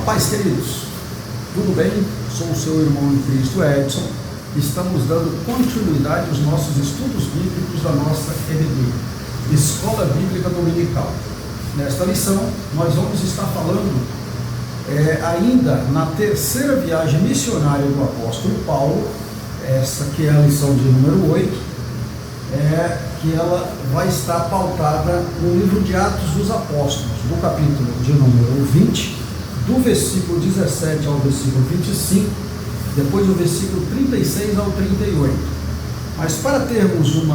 paz, queridos, tudo bem? Sou o seu irmão em Cristo, Edson. Estamos dando continuidade aos nossos estudos bíblicos da nossa EBD, Escola Bíblica Dominical. Nesta lição, nós vamos estar falando ainda na terceira viagem missionária do apóstolo Paulo, essa que é a lição de número 8, que ela vai estar pautada no livro de Atos dos Apóstolos, do capítulo de número 20, do versículo 17 ao versículo 25, depois do versículo 36 ao 38. Mas para termos um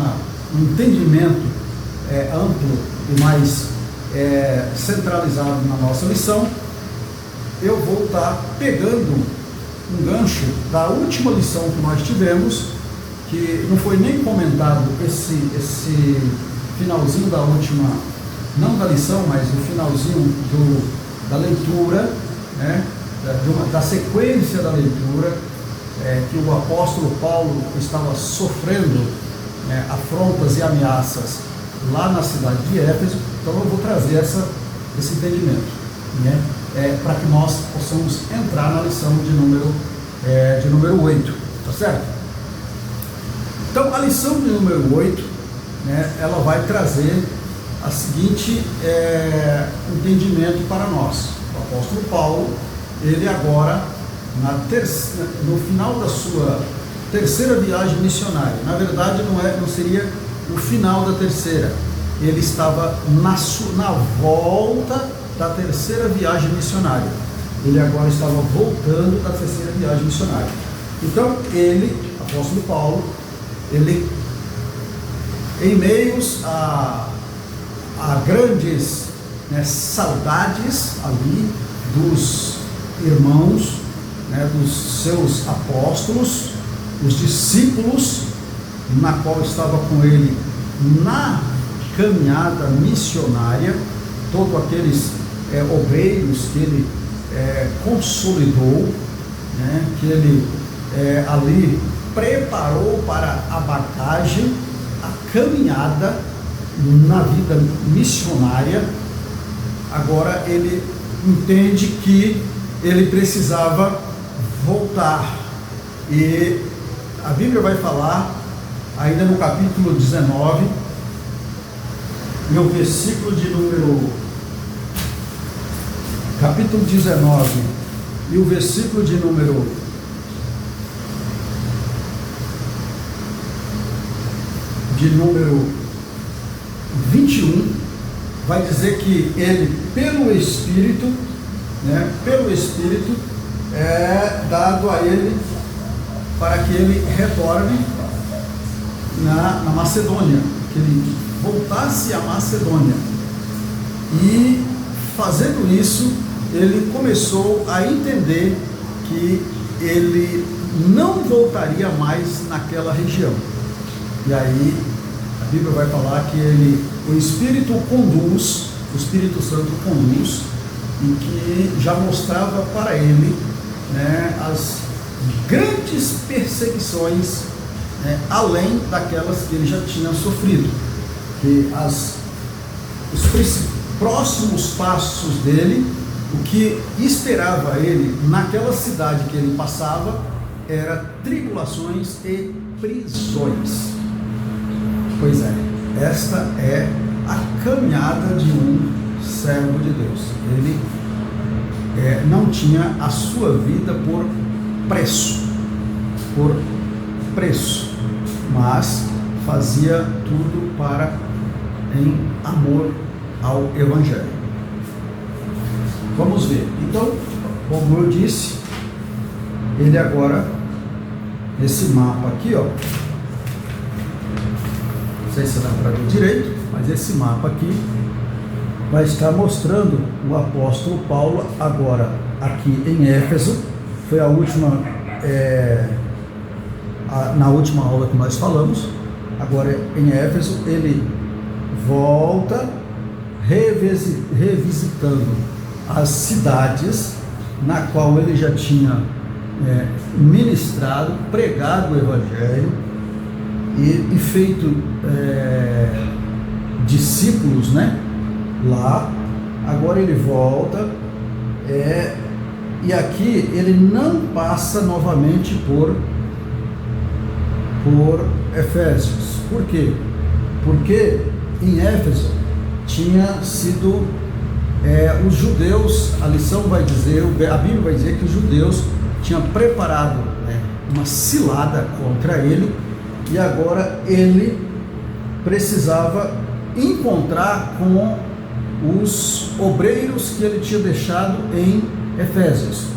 entendimento amplo e mais centralizado na nossa lição, eu vou estar pegando um gancho da última lição que nós tivemos, que não foi nem comentado esse finalzinho da última, não da lição, mas o finalzinho da leitura, da sequência da leitura, que o apóstolo Paulo estava sofrendo afrontas e ameaças lá na cidade de Éfeso. Então eu vou trazer esse entendimento, para que nós possamos entrar na lição de número 8, tá certo? Então a lição de número 8, ela vai trazer a seguinte entendimento para nós. O apóstolo Paulo, ele agora, no final da sua terceira viagem missionária, na verdade não seria o final da terceira, ele estava na volta da terceira viagem missionária, ele agora estava voltando da terceira viagem missionária. Então ele, apóstolo Paulo, ele, em meios a grandes saudades ali dos irmãos, dos seus apóstolos, os discípulos, na qual estava com ele na caminhada missionária, todos aqueles obreiros que ele consolidou, que ele ali preparou para a bagagem, a caminhada na vida missionária. Agora ele entende que ele precisava voltar, e a Bíblia vai falar ainda no capítulo 19, no versículo de número capítulo 19 e o versículo de número 21, vai dizer que ele, pelo Espírito, é dado a ele para que ele retorne na Macedônia, que ele voltasse à Macedônia. E fazendo isso, ele começou a entender que ele não voltaria mais naquela região. E aí a Bíblia vai falar que o Espírito Santo conduz, e que já mostrava para ele as grandes perseguições, além daquelas que ele já tinha sofrido, que os próximos passos dele, o que esperava ele naquela cidade que ele passava, era tribulações e prisões. Pois esta é a caminhada de um servo de Deus. Ele não tinha a sua vida por preço, mas fazia tudo em amor ao Evangelho. Vamos ver. Então, como eu disse, ele agora, esse mapa aqui, não sei se dá para ver direito, mas esse mapa aqui vai estar mostrando o apóstolo Paulo agora aqui em Éfeso. Foi a última, na última aula que nós falamos. Agora em Éfeso ele volta revisitando as cidades na qual ele já tinha ministrado, pregado o Evangelho e feito discípulos, lá. Agora ele volta E aqui ele não passa novamente por Efésios. Por quê? Porque em Éfeso tinha sido os judeus, a lição vai dizer, a Bíblia vai dizer que os judeus tinham preparado uma cilada contra ele, e agora ele precisava encontrar com os obreiros que ele tinha deixado em Efésios.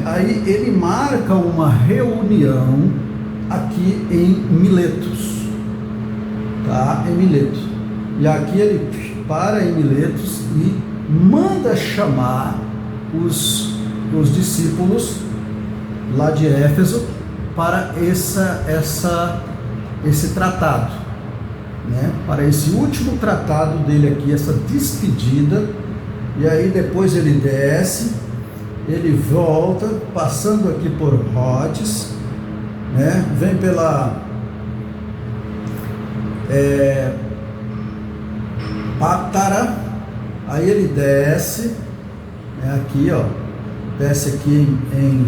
Aí ele marca uma reunião aqui em Miletos, tá? Em Mileto. E aqui ele para em Miletos e manda chamar os discípulos lá de Éfeso para esse tratado, para esse último tratado dele aqui, essa despedida. E aí depois ele desce, ele volta, passando aqui por Rhodes, vem pela Pátara, aí ele desce, aqui desce aqui em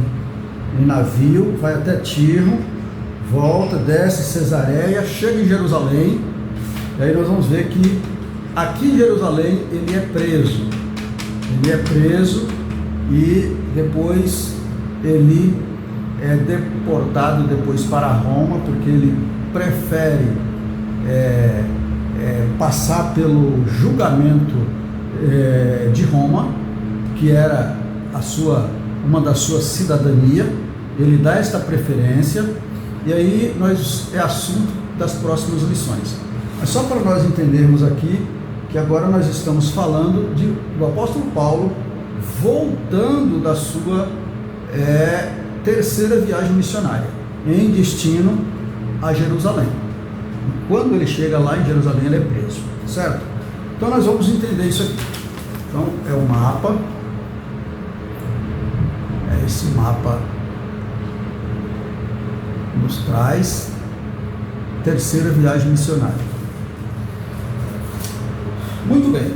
navio, vai até Tiro, volta, desce Cesareia, chega em Jerusalém, e aí nós vamos ver que aqui em Jerusalém ele é preso e depois ele é deportado depois para Roma, porque ele prefere passar pelo julgamento de Roma, que era uma da sua cidadania. Ele dá esta preferência, e aí é assunto das próximas lições. Mas só para nós entendermos aqui que agora nós estamos falando do apóstolo Paulo voltando da sua terceira viagem missionária, em destino a Jerusalém. E quando ele chega lá em Jerusalém, ele é preso, certo? Então nós vamos entender isso aqui. Então é o mapa, esse mapa nos traz terceira viagem missionária. Muito bem.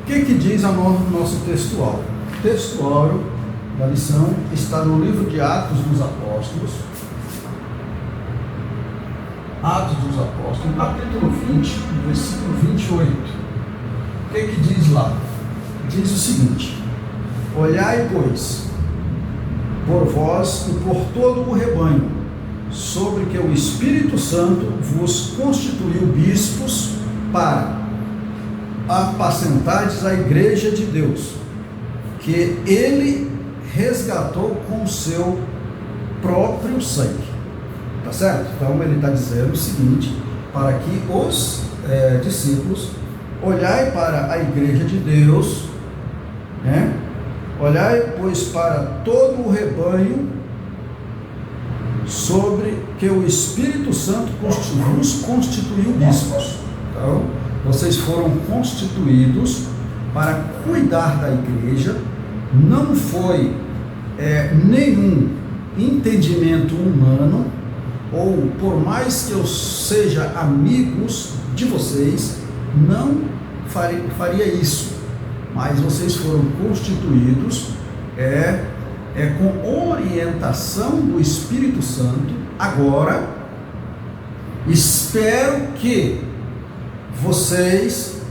O que diz o nosso textual? O textual da lição está no livro de Atos dos Apóstolos. Atos dos Apóstolos, capítulo 20, versículo 28. O que diz lá? Diz o seguinte: olhai, pois, por vós e por todo o rebanho, sobre que o Espírito Santo vos constituiu bispos para apacentardes a igreja de Deus, que ele resgatou com o seu próprio sangue. Tá certo? Então ele está dizendo o seguinte, para que os discípulos olhai para a igreja de Deus, olhai, pois, para todo o rebanho, sobre que o Espírito Santo vos constituiu bispos. Então, vocês foram constituídos para cuidar da igreja. Não foi nenhum entendimento humano, ou por mais que eu seja amigos de vocês, não faria isso. Mas vocês foram constituídos com orientação do Espírito Santo. Agora, espero que vocês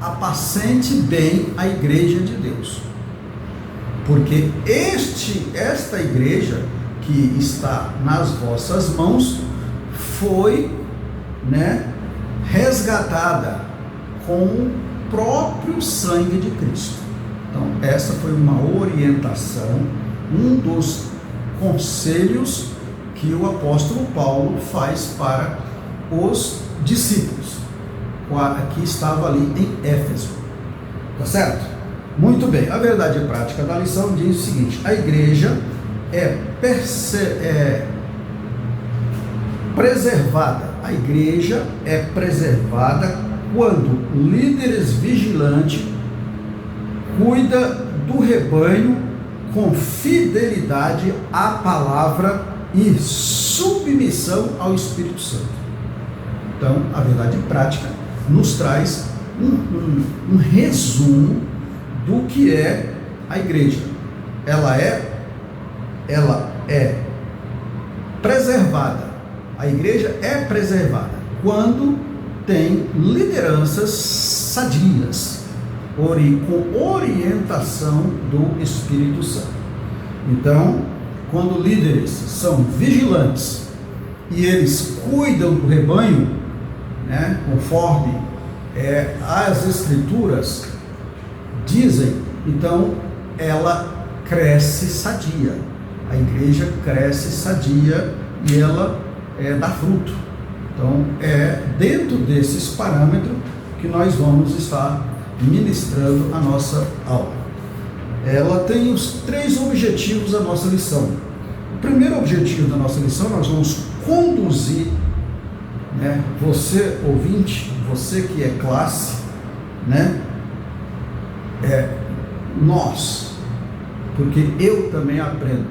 apacentem bem a igreja de Deus, porque esta igreja que está nas vossas mãos foi resgatada com o próprio sangue de Cristo. Então essa foi uma orientação, um dos conselhos que o apóstolo Paulo faz para os discípulos que estava ali em Éfeso. Tá certo? Muito bem. A verdade prática da lição diz o seguinte: a igreja é preservada. A igreja é preservada quando líderes vigilantes cuida do rebanho com fidelidade à palavra e submissão ao Espírito Santo. Então, a verdade prática nos traz um resumo do que é a igreja, ela é preservada. A igreja é preservada quando tem lideranças sadias, com orientação do Espírito Santo. Então, quando líderes são vigilantes e eles cuidam do rebanho, né, conforme as Escrituras dizem, então ela cresce sadia. A igreja cresce sadia e ela dá fruto. Então, é dentro desses parâmetros que nós vamos estar ministrando a nossa aula. Ela tem os 3 objetivos da nossa lição. O primeiro objetivo da nossa lição, nós vamos conduzir, né, você ouvinte, você que é classe, né, nós, porque eu também aprendo.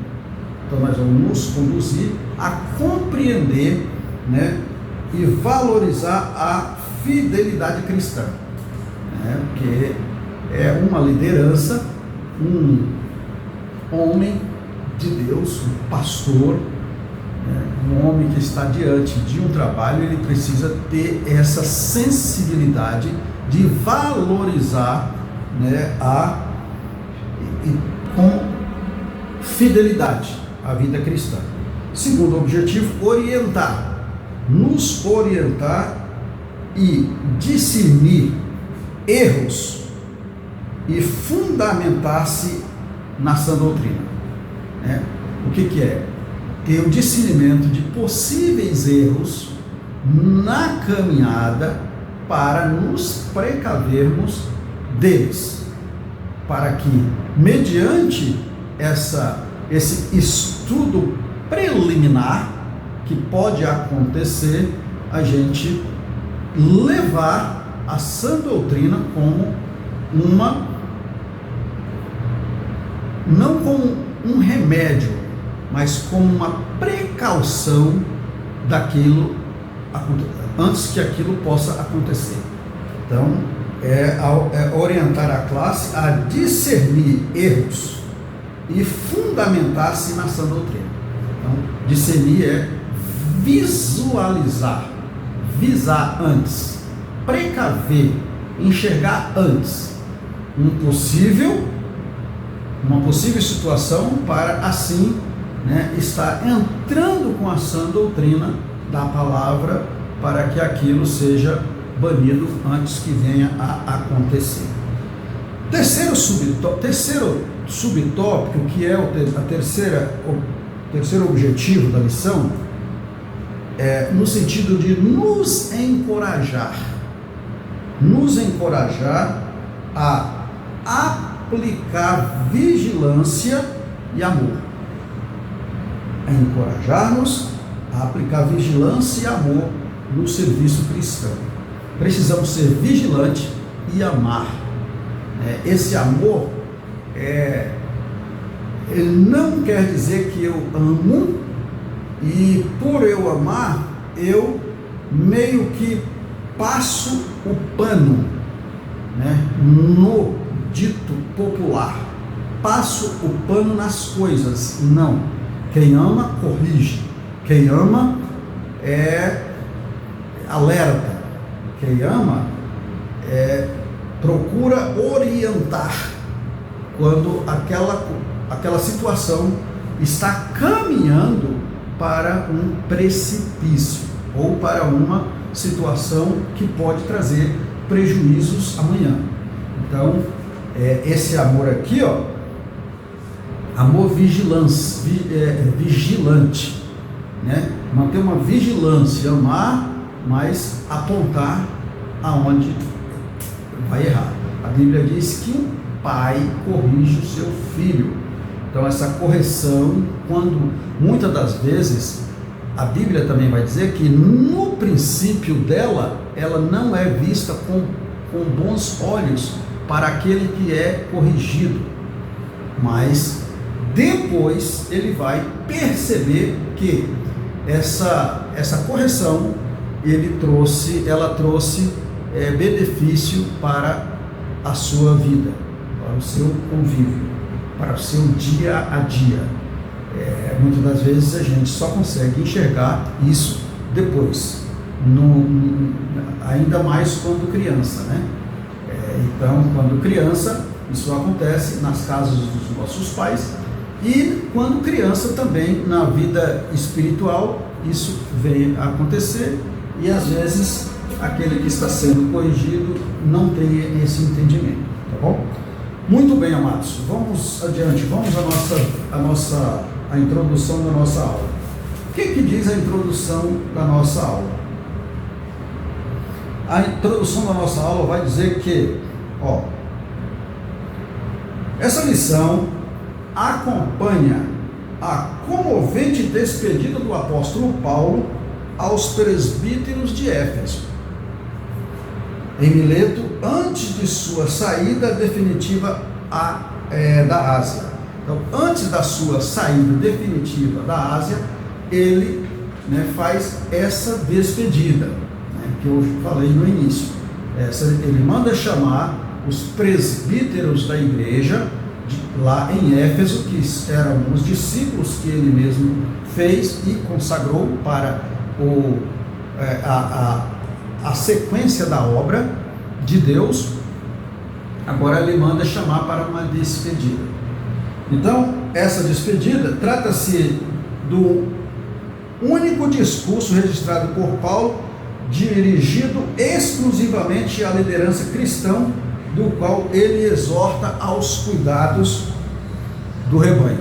Então nós vamos nos conduzir a compreender, né, e valorizar a fidelidade cristã, né, porque é uma liderança, um homem de Deus, um pastor, né, um homem que está diante de um trabalho, ele precisa ter essa sensibilidade de valorizar, né, com fidelidade a vida cristã. Segundo objetivo, nos orientar e discernir erros e fundamentar-se na sã doutrina, né? O que é? Ter o discernimento de possíveis erros na caminhada para nos precavermos deles, para que, mediante esse estudo preliminar que pode acontecer, a gente levar a sã doutrina como não como um remédio, mas como uma precaução daquilo, antes que aquilo possa acontecer. Então, orientar a classe a discernir erros e fundamentar-se na sã doutrina. Então, discernir é visualizar, visar antes, precaver, enxergar antes uma possível situação, para assim, né, estar entrando com a sã doutrina da palavra, para que aquilo seja banido antes que venha a acontecer. Terceiro subtópico, que é o terceiro objetivo da lição, no sentido de nos encorajar a aplicar vigilância e amor. Encorajar-nos a aplicar vigilância e amor no serviço cristão. Precisamos ser vigilantes e amar. Esse amor ele não quer dizer que eu amo e, por eu amar, eu meio que passo o pano, né, no dito popular, passo o pano nas coisas. Não. Quem ama, corrige. Quem ama, alerta. Quem ama, procura orientar quando aquela situação está caminhando para um precipício ou para uma situação que pode trazer prejuízos amanhã. Então, esse amor aqui, amor vigilante, né? Manter uma vigilância, amar, mas apontar aonde vai errar. A Bíblia diz que um pai corrige o seu filho. Então, essa correção, quando muitas das vezes a Bíblia também vai dizer que no princípio dela, ela não é vista com bons olhos para aquele que é corrigido, mas depois ele vai perceber que essa correção ela trouxe benefício para a sua vida, para o seu convívio. para o seu dia a dia. Muitas das vezes a gente só consegue enxergar isso depois, ainda mais quando criança, né? Então, quando criança, isso acontece nas casas dos nossos pais, e quando criança também, na vida espiritual, isso vem a acontecer, e às vezes aquele que está sendo corrigido não tem esse entendimento, tá bom? Muito bem, amados, vamos adiante, vamos à introdução da nossa aula. O que diz a introdução da nossa aula? A introdução da nossa aula vai dizer que, essa lição acompanha a comovente despedida do apóstolo Paulo aos presbíteros de Éfeso, em Mileto, antes de sua saída definitiva da Ásia. Então, antes da sua saída definitiva da Ásia, ele faz essa despedida, que eu falei no início. Ele manda chamar os presbíteros da igreja lá em Éfeso, que eram os discípulos que ele mesmo fez e consagrou para a sequência da obra de Deus. Agora ele manda chamar para uma despedida. Então, essa despedida trata-se do único discurso registrado por Paulo, dirigido exclusivamente à liderança cristã, do qual ele exorta aos cuidados do rebanho.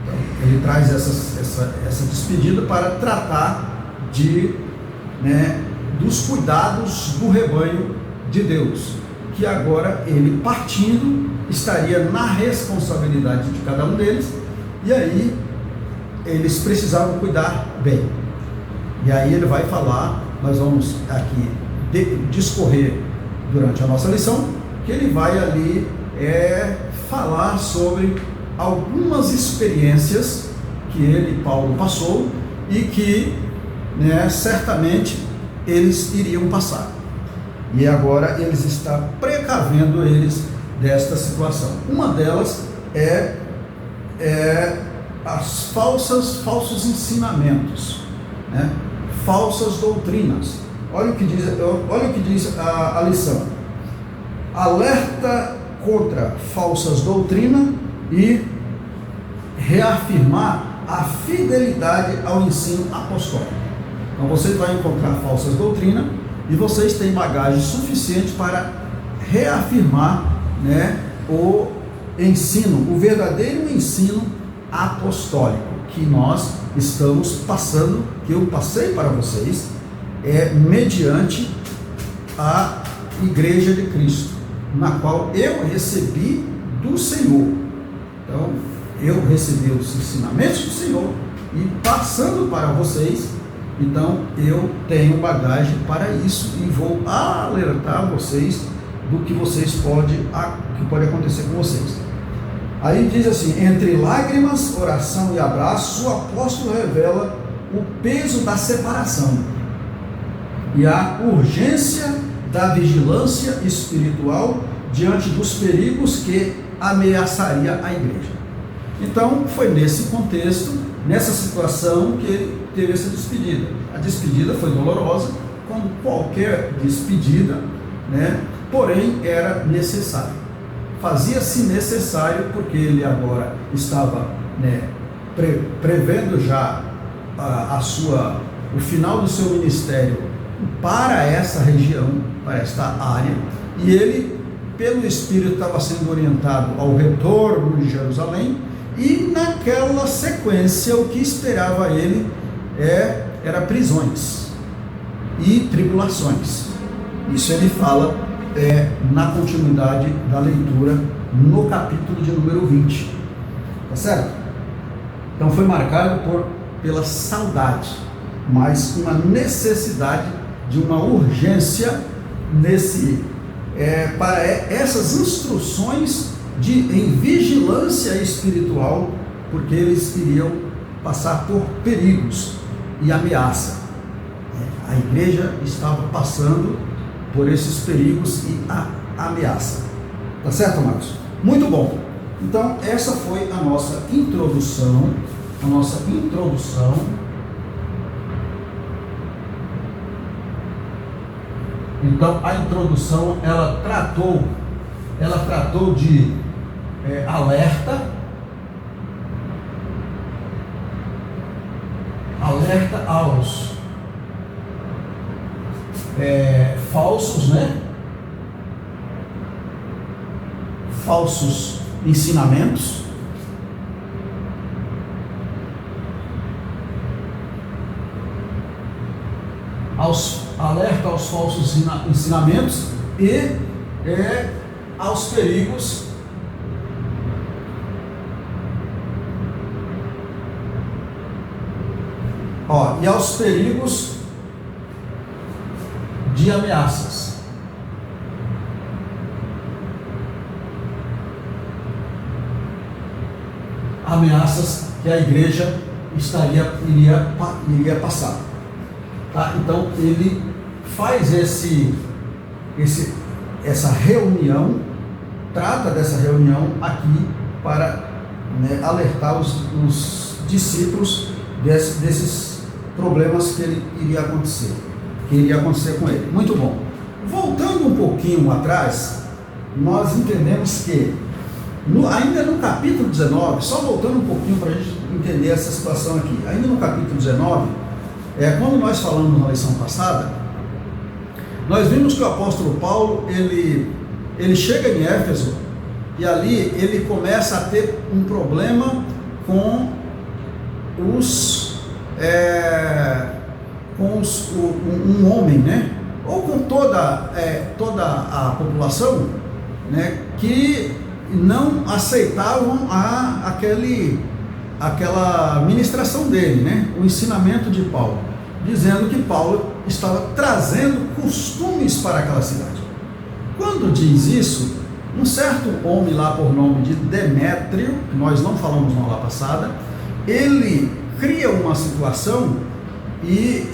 Então, ele traz essa despedida para tratar dos cuidados do rebanho de Deus, que agora ele, partindo, estaria na responsabilidade de cada um deles, e aí eles precisavam cuidar bem. E aí ele vai falar, nós vamos aqui discorrer durante a nossa lição, que ele vai ali falar sobre algumas experiências que ele, Paulo, passou e que certamente eles iriam passar. E agora eles estão precavendo eles desta situação. Uma delas é as falsos ensinamentos, falsas doutrinas. Olha o que diz a lição: alerta contra falsas doutrinas e reafirmar a fidelidade ao ensino apostólico. Então você vai encontrar falsas doutrinas e vocês têm bagagem suficiente para reafirmar o ensino, o verdadeiro ensino apostólico que nós estamos passando, que eu passei para vocês, mediante a Igreja de Cristo, na qual eu recebi do Senhor. Então, eu recebi os ensinamentos do Senhor e passando para vocês, então eu tenho bagagem para isso e vou alertar vocês do que pode acontecer com vocês. Aí diz assim: entre lágrimas, oração e abraço, o apóstolo revela o peso da separação e a urgência da vigilância espiritual diante dos perigos que ameaçaria a igreja. Então, foi nesse contexto, nessa situação, que ele teve essa despedida. A despedida foi dolorosa, como qualquer despedida, porém era necessário. Fazia-se necessário, porque ele agora estava prevendo já o final do seu ministério para essa região, para esta área, e ele, pelo Espírito, estava sendo orientado ao retorno de Jerusalém, e naquela sequência o que esperava ele era prisões e tribulações. Isso ele fala na continuidade da leitura no capítulo de número 20, tá certo? Então foi marcado pela saudade, mas uma necessidade de uma urgência para essas instruções em vigilância espiritual, porque eles iriam passar por perigos e ameaça. A igreja estava passando por esses perigos e a ameaça. Tá certo, Marcos? Muito bom. Então, essa foi a nossa introdução, Então, a introdução, ela tratou de alerta aos falsos, né? Falsos ensinamentos, alerta aos falsos ensinamentos e aos perigos e aos perigos de ameaças. Ameaças que a igreja iria passar. Tá? Então ele faz essa reunião, trata dessa reunião aqui para alertar os discípulos desses problemas que iria acontecer com ele. Muito bom. Voltando um pouquinho atrás, nós entendemos que ainda no capítulo 19, só voltando um pouquinho para a gente entender essa situação aqui, ainda no capítulo 19, quando nós falamos na lição passada, nós vimos que o apóstolo Paulo, ele chega em Éfeso, e ali ele começa a ter um problema com um homem, né? Ou com toda a população, né? Que não aceitavam aquela ministração dele, né? O ensinamento de Paulo, dizendo que Paulo estava trazendo costumes para aquela cidade. Quando diz isso, um certo homem lá por nome de Demétrio, que nós não falamos na aula passada, ele cria uma situação e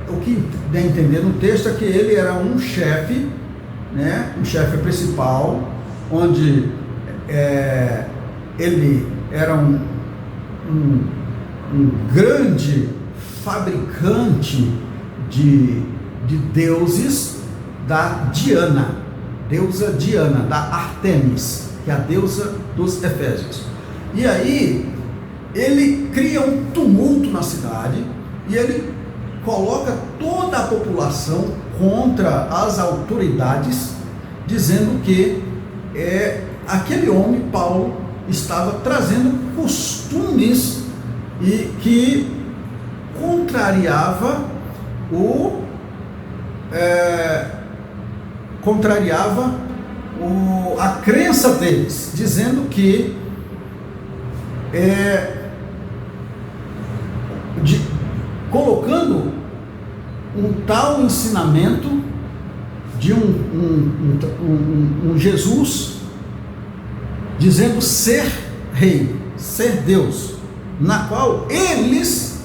o que dá a entender no texto é que ele era um chefe, né? Um chefe principal, onde ele era um grande fabricante de deuses da deusa Diana, da Artemis, que é a deusa dos Efésios. E aí ele cria um tumulto na cidade e ele coloca toda a população contra as autoridades, dizendo que aquele homem, Paulo, estava trazendo costumes e que contrariava a crença deles, dizendo que colocando um tal ensinamento de um Jesus, dizendo ser rei, ser Deus, na qual eles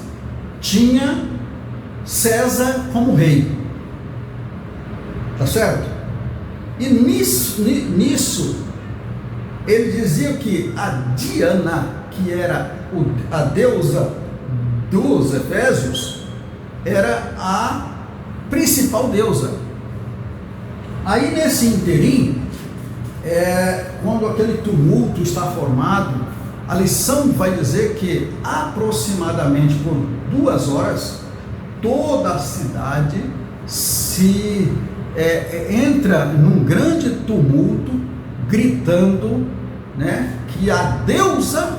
tinham César como rei, tá certo? E nisso ele dizia que a Diana, que era a deusa dos Efésios, era a principal deusa. Aí nesse interim, quando aquele tumulto está formado, a lição vai dizer que aproximadamente por 2 horas, toda a cidade entra num grande tumulto, gritando, né, que a deusa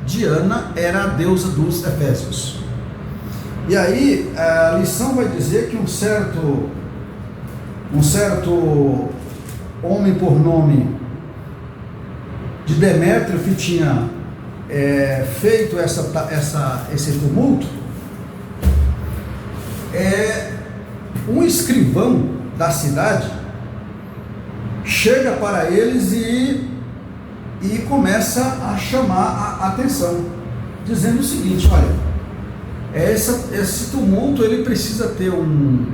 Diana era a deusa dos Efésios. E aí a lição vai dizer que um certo homem por nome de Demétrio, que tinha feito esse tumulto, um escrivão da cidade chega para eles e começa a chamar a atenção, dizendo o seguinte: olha, esse tumulto ele precisa ter um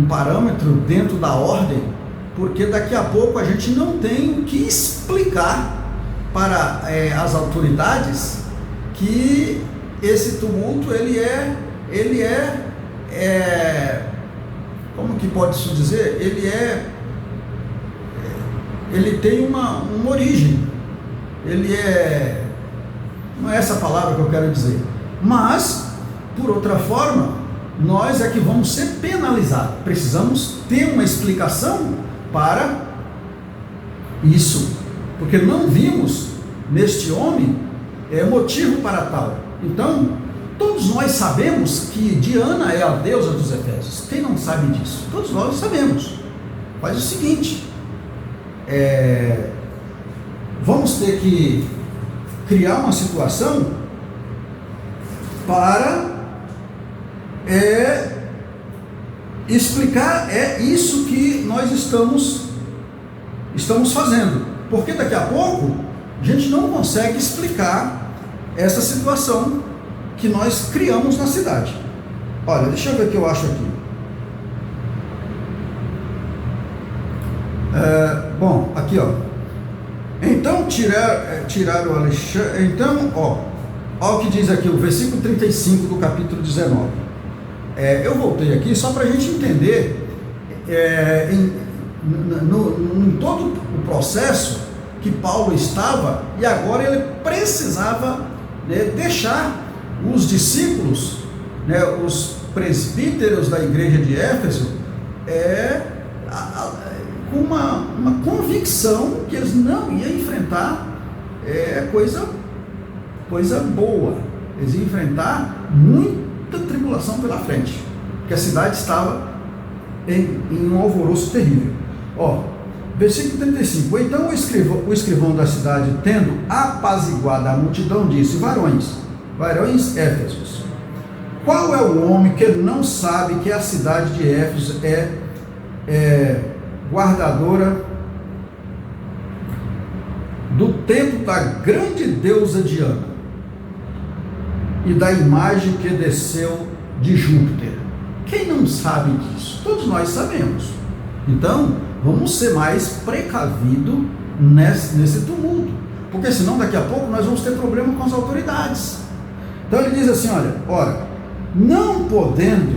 parâmetro dentro da ordem, porque daqui a pouco a gente não tem o que explicar para as autoridades que esse tumulto ele é como que pode se dizer? Ele tem uma origem, não é essa palavra que eu quero dizer, mas, por outra forma, nós é que vamos ser penalizados, precisamos ter uma explicação para isso, porque não vimos neste homem motivo para tal. Então, todos nós sabemos que Diana é a deusa dos Efésios. Quem não sabe disso? Todos nós sabemos. Faz o seguinte, vamos ter que criar uma situação para explicar isso que nós estamos fazendo, porque daqui a pouco a gente não consegue explicar essa situação que nós criamos na cidade. Olha, deixa eu ver o que eu acho aqui. Bom, aqui ó. Então tirar o Alexandre. Então, ó o que diz aqui o versículo 35 do capítulo 19. Eu voltei aqui só para a gente entender em todo o processo que Paulo estava, e agora ele precisava deixar os discípulos, os presbíteros da igreja de Éfeso, com uma convicção que eles não iam enfrentar coisa boa, eles iam enfrentar muita tribulação pela frente, porque a cidade estava em um alvoroço terrível. Versículo 35, então o escrivão da cidade, tendo apaziguado a multidão, disse: varões Éfesos, qual é o homem que não sabe que a cidade de Éfeso é guardadora do templo da grande deusa Diana e da imagem que desceu de Júpiter? Quem não sabe disso? Todos nós sabemos. Então, vamos ser mais precavidos nesse tumulto, porque senão daqui a pouco nós vamos ter problema com as autoridades. Então ele diz assim, ora, não podendo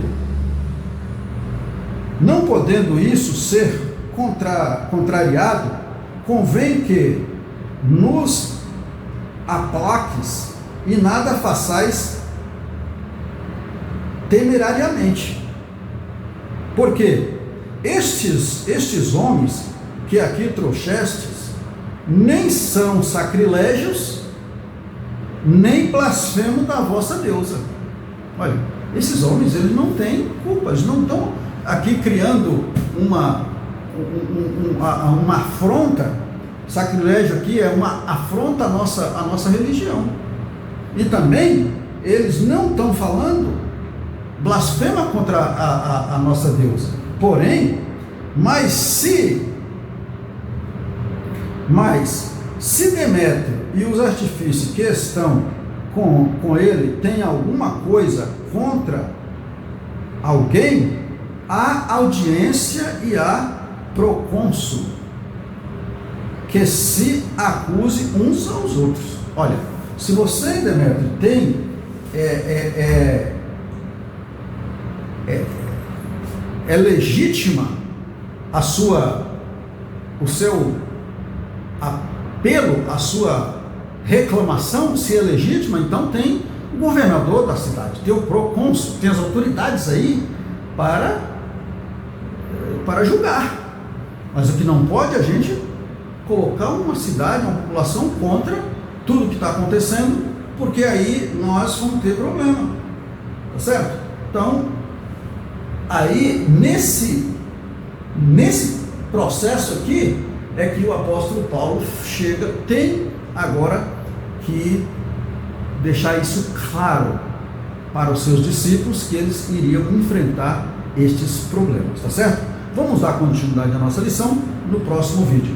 isso ser contrariado, convém que nos aplaques e nada façais temerariamente, porque estes homens que aqui trouxestes nem são sacrilégios, nem blasfemo da vossa deusa. Olha, esses homens, eles não têm culpa, eles não estão aqui criando uma afronta. Sacrilégio aqui é uma afronta à nossa religião. E também, eles não estão falando blasfema contra a nossa deusa. Porém, mas se Demétrio e os artifícios que estão com ele têm alguma coisa contra alguém, há audiência e há procônsul que se acuse uns aos outros. Olha, se você, Demétrio, tem legítima o seu apelo, a sua reclamação, se é legítima, então tem o governador da cidade, tem o procônsul, tem as autoridades aí para julgar. Mas o que não pode é a gente colocar uma cidade, uma população contra tudo que está acontecendo, porque aí nós vamos ter problema, tá certo? Então, aí nesse processo aqui é que o apóstolo Paulo tem agora que deixar isso claro para os seus discípulos, que eles iriam enfrentar estes problemas, tá certo? Vamos dar continuidade à nossa lição no próximo vídeo.